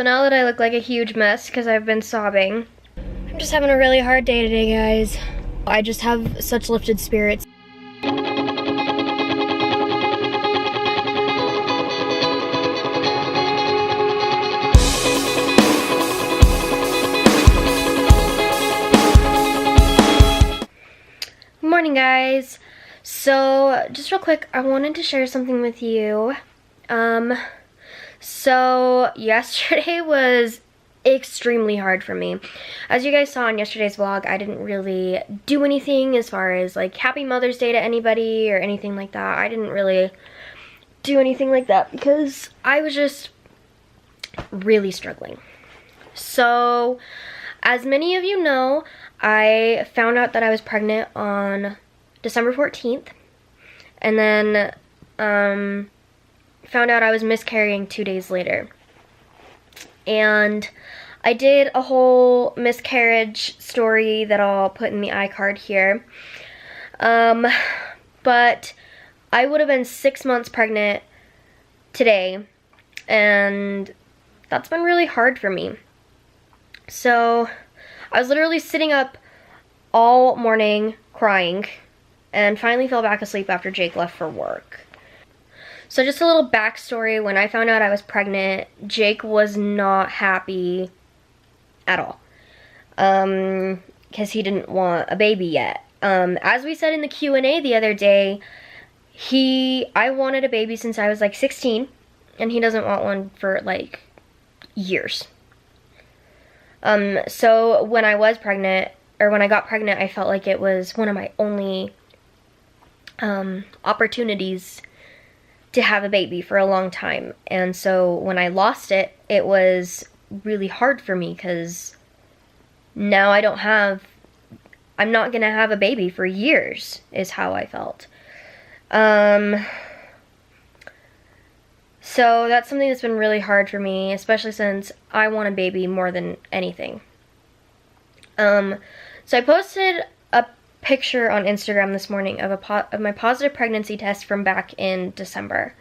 So now that I look like a huge mess because I've been sobbing, I'm just having a really hard day today, guys. I just have such lifted spirits. Morning, guys. So just real quick, I wanted to share something with you. So yesterday was extremely hard for me. As you guys saw in yesterday's vlog, I didn't really do anything as far as like Happy Mother's Day to anybody or anything like that. I didn't really do anything like that because I was just really struggling. So as many of you know, I found out that I was pregnant on December 14th, and then found out I was miscarrying 2 days later. And I did a whole miscarriage story that I'll put in the iCard here. But I would have been 6 months pregnant today, and that's been really hard for me. So I was literally sitting up all morning crying and finally fell back asleep after Jake left for work. So just a little backstory, when I found out I was pregnant, Jake was not happy at all. Because he didn't want a baby yet. As we said in the Q&A the other day, I wanted a baby since I was like 16, and he doesn't want one for like years. So when I was pregnant, or when I got pregnant, I felt like it was one of my only opportunities to have a baby for a long time. And so when I lost it, it was really hard for me because now I'm not gonna have a baby for years, is how I felt. So that's something that's been really hard for me, especially since I want a baby more than anything. So I posted a picture on Instagram this morning of my positive pregnancy test from back in December.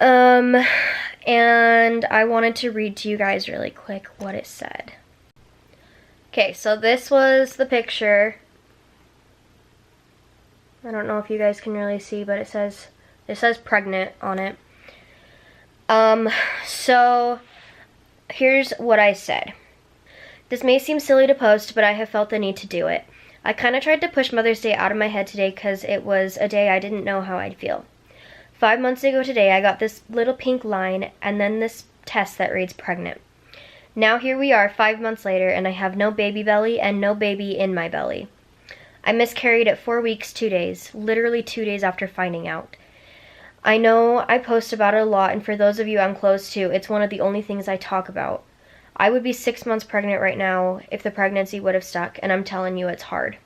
And I wanted to read to you guys really quick what it said. Okay, so this was the picture. I don't know if you guys can really see, but it says pregnant on it. So here's what I said. This may seem silly to post, but I have felt the need to do it. I kind of tried to push Mother's Day out of my head today because it was a day I didn't know how I'd feel. 5 months ago today, I got this little pink line and then this test that reads pregnant. Now here we are 5 months later, and I have no baby belly and no baby in my belly. I miscarried at 4 weeks, 2 days, literally 2 days after finding out. I know I post about it a lot, and for those of you I'm close to, it's one of the only things I talk about. I would be 6 months pregnant right now if the pregnancy would have stuck, and I'm telling you it's hard.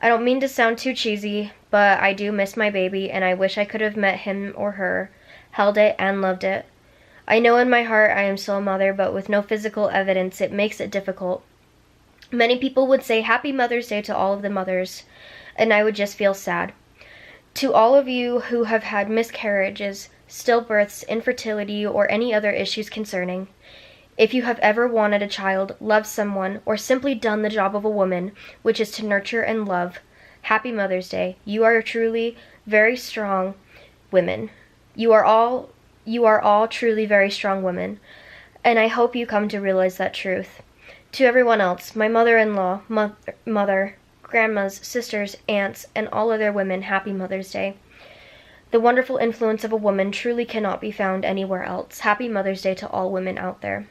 I don't mean to sound too cheesy, but I do miss my baby, and I wish I could have met him or her, held it, and loved it. I know in my heart I am still a mother, but with no physical evidence, it makes it difficult. Many people would say Happy Mother's Day to all of the mothers, and I would just feel sad. To all of you who have had miscarriages, stillbirths, infertility, or any other issues concerning, if you have ever wanted a child, loved someone, or simply done the job of a woman, which is to nurture and love, Happy Mother's Day. You are truly very strong women. You are all truly very strong women, and I hope you come to realize that truth. To everyone else, my mother-in-law, mother, grandmas, sisters, aunts, and all other women, Happy Mother's Day. The wonderful influence of a woman truly cannot be found anywhere else. Happy Mother's Day to all women out there.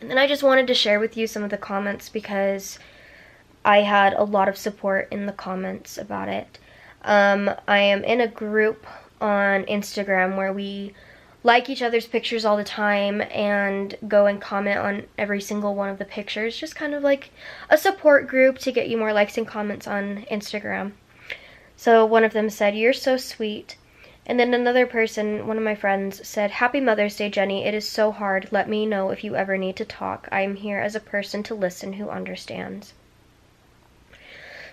And then I just wanted to share with you some of the comments because I had a lot of support in the comments about it. I am in a group on Instagram where we like each other's pictures all the time and go and comment on every single one of the pictures. Just kind of like a support group to get you more likes and comments on Instagram. So one of them said, "You're so sweet." And then another person, one of my friends, said, "Happy Mother's Day, Jenny. It is so hard. Let me know if you ever need to talk. I am here as a person to listen who understands."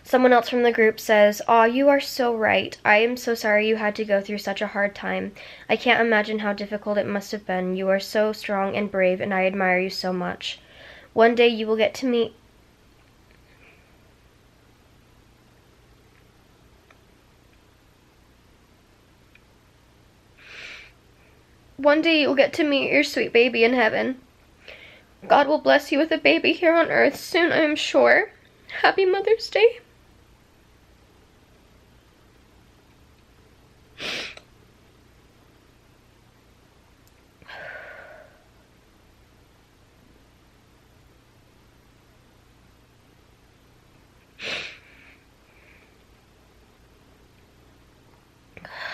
Someone else from the group says, "Aw, you are so right. I am so sorry you had to go through such a hard time. I can't imagine how difficult it must have been. You are so strong and brave, and I admire you so much. One day you will get to meet..." "One day you will get to meet your sweet baby in heaven. God will bless you with a baby here on earth soon, I am sure. Happy Mother's Day."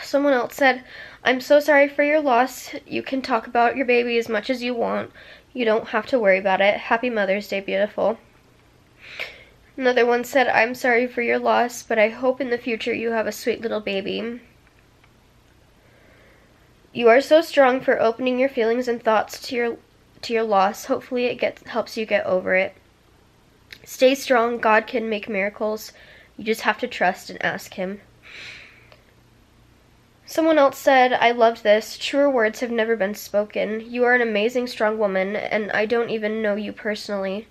Someone else said, "I'm so sorry for your loss. You can talk about your baby as much as you want. You don't have to worry about it. Happy Mother's Day, beautiful." Another one said, "I'm sorry for your loss, but I hope in the future you have a sweet little baby. You are so strong for opening your feelings and thoughts to your loss. Hopefully it helps you get over it. Stay strong. God can make miracles. You just have to trust and ask him." Someone else said, "I loved this. Truer words have never been spoken. You are an amazing, strong woman, and I don't even know you personally,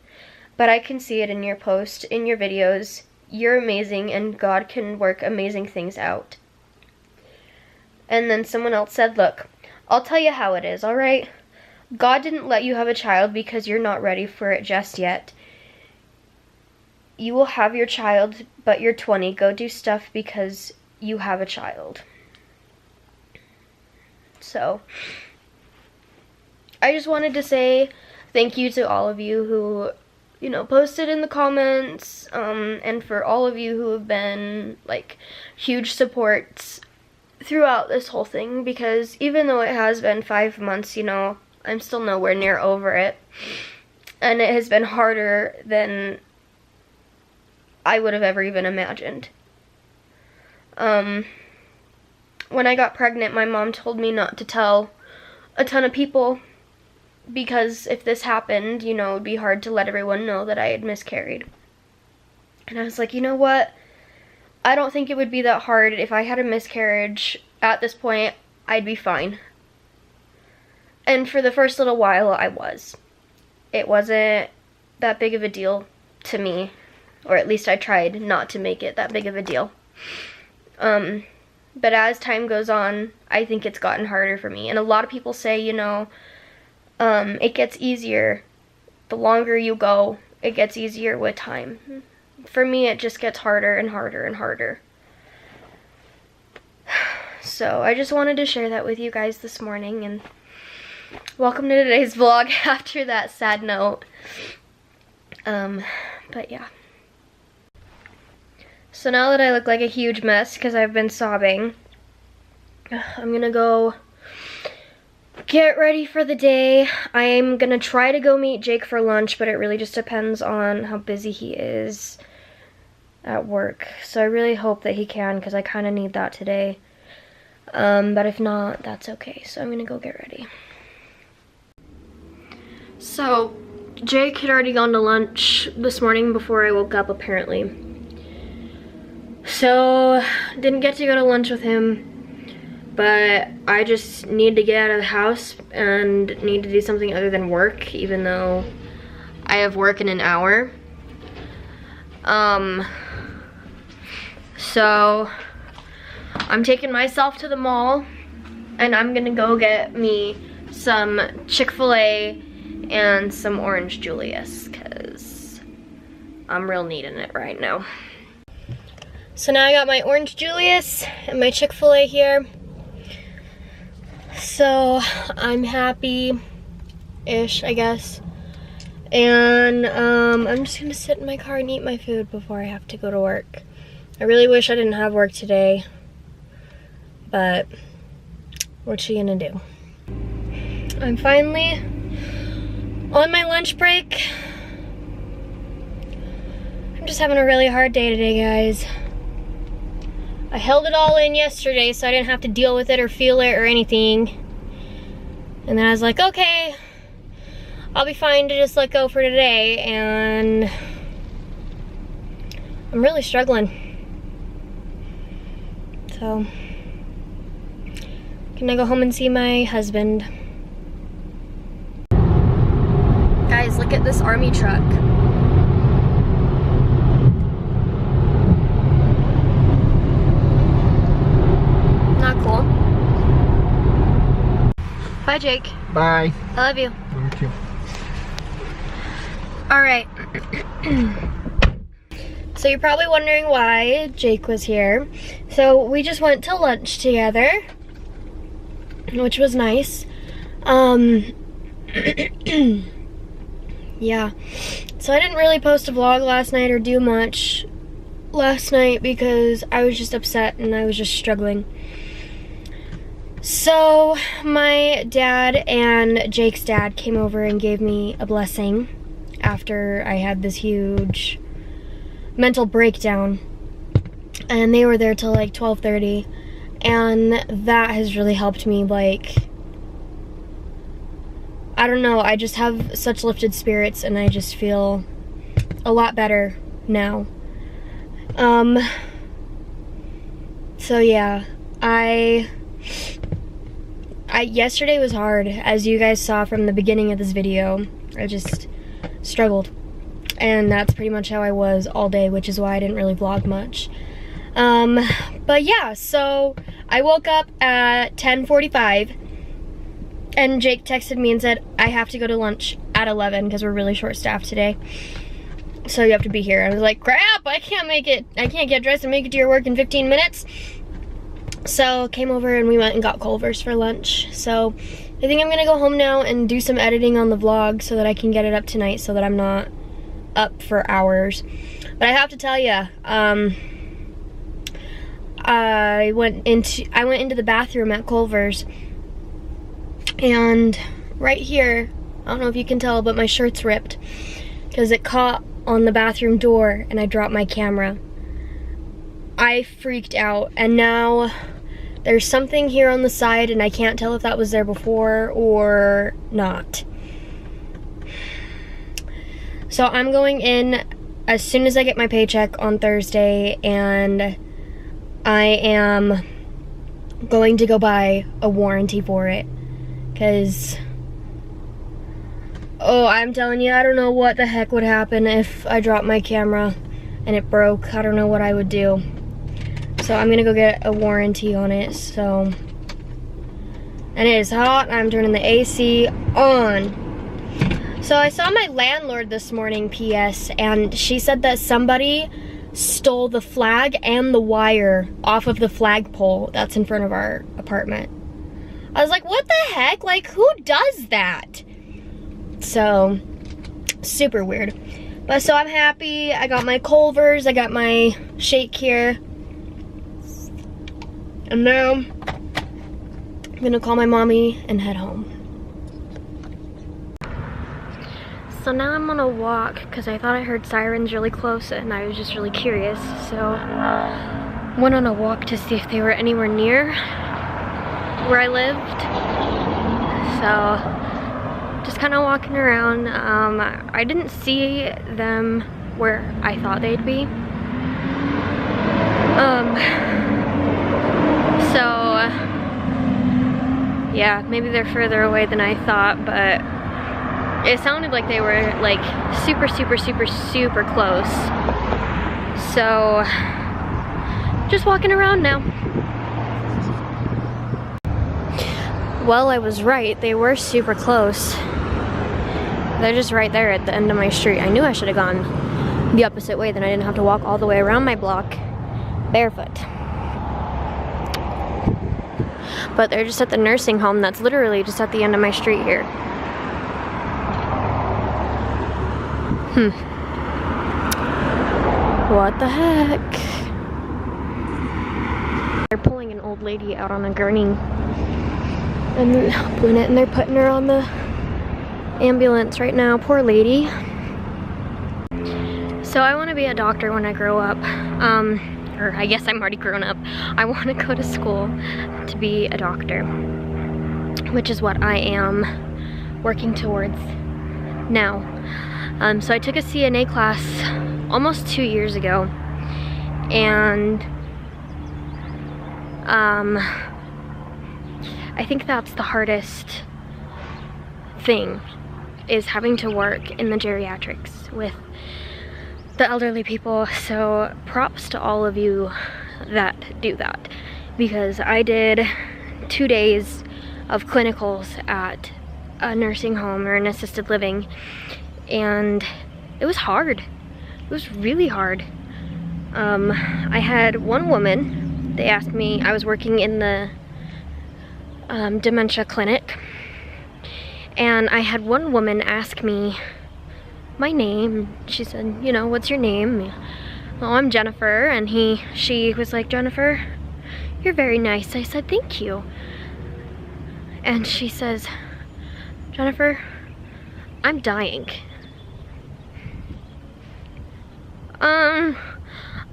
but I can see it in your post, in your videos. You're amazing, and God can work amazing things out." And then someone else said, "Look, I'll tell you how it is, alright? God didn't let you have a child because you're not ready for it just yet. You will have your child, but you're 20. Go do stuff because you have a child." So, I just wanted to say thank you to all of you who, posted in the comments, and for all of you who have been, huge supports throughout this whole thing, because even though it has been 5 months, I'm still nowhere near over it, and it has been harder than I would have ever even imagined. When I got pregnant, my mom told me not to tell a ton of people because if this happened, it would be hard to let everyone know that I had miscarried. And I was like, you know what? I don't think it would be that hard. If I had a miscarriage at this point, I'd be fine. And for the first little while, I was. It wasn't that big of a deal to me, or at least I tried not to make it that big of a deal. But as time goes on, I think it's gotten harder for me. And a lot of people say, it gets easier. The longer you go, it gets easier with time. For me, it just gets harder and harder and harder. So I just wanted to share that with you guys this morning. And welcome to today's vlog after that sad note. But yeah. So now that I look like a huge mess because I've been sobbing, I'm gonna go get ready for the day. I'm gonna try to go meet Jake for lunch, but it really just depends on how busy he is at work. So I really hope that he can because I kind of need that today. But if not, that's okay. So I'm gonna go get ready. So Jake had already gone to lunch this morning before I woke up, apparently. So, didn't get to go to lunch with him, but I just need to get out of the house and need to do something other than work, even though I have work in an hour. So, I'm taking myself to the mall, and I'm gonna go get me some Chick-fil-A and some Orange Julius, because I'm real needing it right now. So now I got my Orange Julius and my Chick-fil-A here. So I'm happy-ish, I guess. And I'm just gonna sit in my car and eat my food before I have to go to work. I really wish I didn't have work today, but what's she gonna do? I'm finally on my lunch break. I'm just having a really hard day today, guys. I held it all in yesterday so I didn't have to deal with it or feel it or anything. And then I was like, okay, I'll be fine to just let go for today. And I'm really struggling. So, gonna go home and see my husband. Guys, look at this army truck. Not cool. Bye, Jake. Bye. I love you. Love you too. All right. So you're probably wondering why Jake was here. So we just went to lunch together, which was nice. Yeah. So I didn't really post a vlog last night or do much last night because I was just upset and I was just struggling. So my dad and Jake's dad came over and gave me a blessing after I had this huge mental breakdown, and they were there till like 12:30, and that has really helped me. Like, I don't know, I just have such lifted spirits and I just feel a lot better now. So yeah, yesterday was hard, as you guys saw from the beginning of this video. I just struggled, and that's pretty much how I was all day, which is why I didn't really vlog much. But yeah, so I woke up at 10:45 and Jake texted me and said, I have to go to lunch at 11 because we're really short-staffed today, so you have to be here. I was like, crap, I can't make it. I can't get dressed and make it to your work in 15 minutes. So came over and we went and got Culver's for lunch. So I think I'm gonna go home now and do some editing on the vlog so that I can get it up tonight so that I'm not up for hours. But I have to tell you, I went into the bathroom at Culver's, and right here, I don't know if you can tell, but my shirt's ripped because it caught on the bathroom door and I dropped my camera. I freaked out, and now there's something here on the side and I can't tell if that was there before or not. So I'm going in as soon as I get my paycheck on Thursday, and I am going to go buy a warranty for it, because, oh, I'm telling you, I don't know what the heck would happen if I dropped my camera and it broke. I don't know what I would do. So I'm gonna go get a warranty on it. So, and it is hot. I'm turning the AC on. So I saw my landlord this morning, PS, and she said that somebody stole the flag and the wire off of the flagpole that's in front of our apartment. I was like, what the heck? Like, who does that? So, super weird. But so I'm happy. I got my Culver's, I got my shake here. And now I'm gonna call my mommy and head home. So now I'm on a walk because I thought I heard sirens really close and I was just really curious. So went on a walk to see if they were anywhere near where I lived. So just kind of walking around. I didn't see them where I thought they'd be. So yeah, maybe they're further away than I thought, but it sounded like they were like super, super, super, super close. So just walking around now. Well, I was right. They were super close. They're just right there at the end of my street. I knew I should have gone the opposite way, then I didn't have to walk all the way around my block barefoot. But they're just at the nursing home that's literally just at the end of my street here. What the heck? They're pulling an old lady out on a gurney and they're putting her on the ambulance right now. Poor lady. So I want to be a doctor when I grow up. Or I guess I'm already grown up. I want to go to school to be a doctor, which is what I am working towards now. So I took a CNA class almost 2 years ago, And I think that's the hardest thing, is having to work in the geriatrics with the elderly people. So props to all of you that do that, because I did 2 days of clinicals at a nursing home or an assisted living, and it was hard. It was really hard. I had one woman, they asked me, I was working in the dementia clinic, and I had one woman ask me my name. She said, you know, what's your name? Oh, I'm Jennifer. And she was like, Jennifer, you're very nice. I said, thank you. And she says, Jennifer, I'm dying.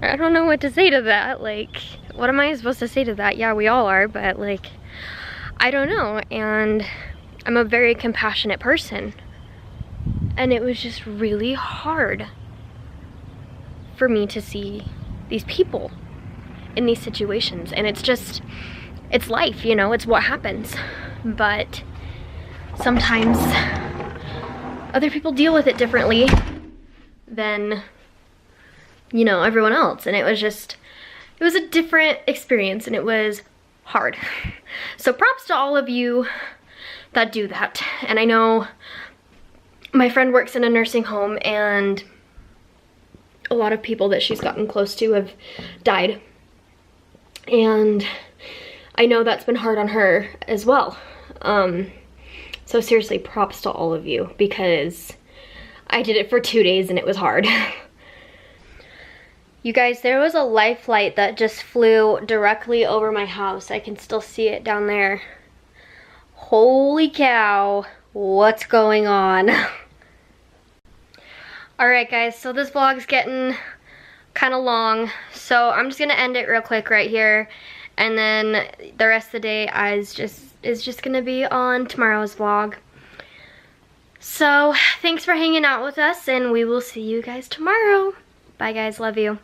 I don't know what to say to that. Like, what am I supposed to say to that? Yeah, we all are, but like, I don't know. And I'm a very compassionate person, and it was just really hard for me to see these people in these situations. And it's just, it's life, you know, it's what happens. But sometimes other people deal with it differently than, you know, everyone else. And it was just, it was a different experience, and it was hard. So props to all of you that do that. And I know my friend works in a nursing home, and a lot of people that she's gotten close to have died. And I know that's been hard on her as well. So seriously, props to all of you, because I did it for 2 days and it was hard. You guys, there was a life flight that just flew directly over my house. I can still see it down there. Holy cow, what's going on? Alright guys, so this vlog's getting kind of long, so I'm just gonna end it real quick right here, and then the rest of the day is just gonna be on tomorrow's vlog. So thanks for hanging out with us, and we will see you guys tomorrow. Bye guys, love you.